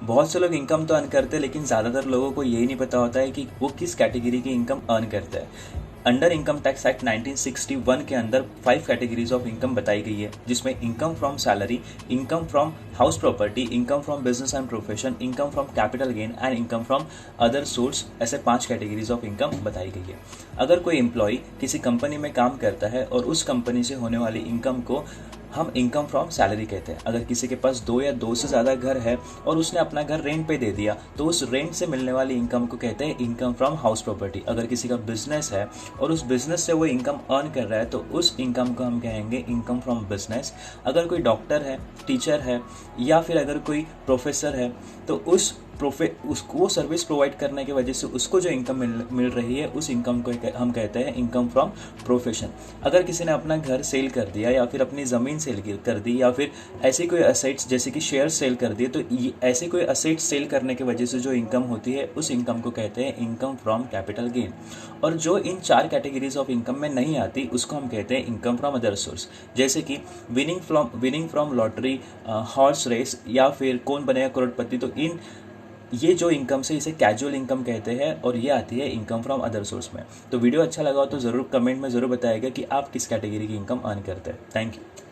बहुत से लोग इनकम तो अर्न करते हैं, लेकिन ज़्यादातर लोगों को यही नहीं पता होता है कि वो किस कैटेगरी की इनकम अर्न करते हैं। अंडर इनकम टैक्स एक्ट 1961 के अंदर 5 कैटेगरीज ऑफ इनकम बताई गई है, जिसमें income from salary, income from house property, income from business and profession, income from capital gain and income from other source, ऐसे 5 कैटेगरीज ऑफ इनकम बताई गई है। अगर कोई एम्प्लॉय किसी कंपनी में काम करता है और उस कंपनी से होने वाली इनकम को हम इनकम फ्रॉम सैलरी कहते हैं। अगर किसी के पास 2 या 2 से ज़्यादा घर है और उसने अपना घर रेंट पे दे दिया, तो उस रेंट से मिलने वाली इनकम को कहते हैं इनकम फ्रॉम हाउस प्रॉपर्टी। अगर किसी का बिजनेस है और उस बिजनेस से वो इनकम अर्न कर रहा है, तो उस इनकम को हम कहेंगे इनकम फ्रॉम बिजनेस। अगर कोई डॉक्टर है, टीचर है, या फिर अगर कोई प्रोफेसर है, तो उसको वो सर्विस प्रोवाइड करने की वजह से उसको जो इनकम मिल रही है, उस इनकम को हम कहते हैं इनकम फ्रॉम प्रोफेशन। अगर किसी ने अपना घर सेल कर दिया, या फिर अपनी ज़मीन सेल कर दी, या फिर ऐसी कोई असेट्स जैसे कि शेयर सेल कर दिए, तो ऐसे कोई असेट्स सेल करने की वजह से जो इनकम होती है, उस इनकम को कहते हैं इनकम फ्रॉम कैपिटल गेन। और जो इन 4 कैटेगरीज ऑफ इनकम में नहीं आती, उसको हम कहते हैं इनकम फ्रॉम अदर सोर्स, जैसे कि winning from lottery, horse race, या फिर कौन बनेगा करोड़पति। तो ये जो इनकम से इसे कैजुअल इनकम कहते हैं, और ये आती है इनकम फ्रॉम अदर सोर्स में। तो वीडियो अच्छा लगा हो तो ज़रूर कमेंट में ज़रूर बताइएगा कि आप किस कैटेगरी की इनकम अर्न करते हैं। Thank you.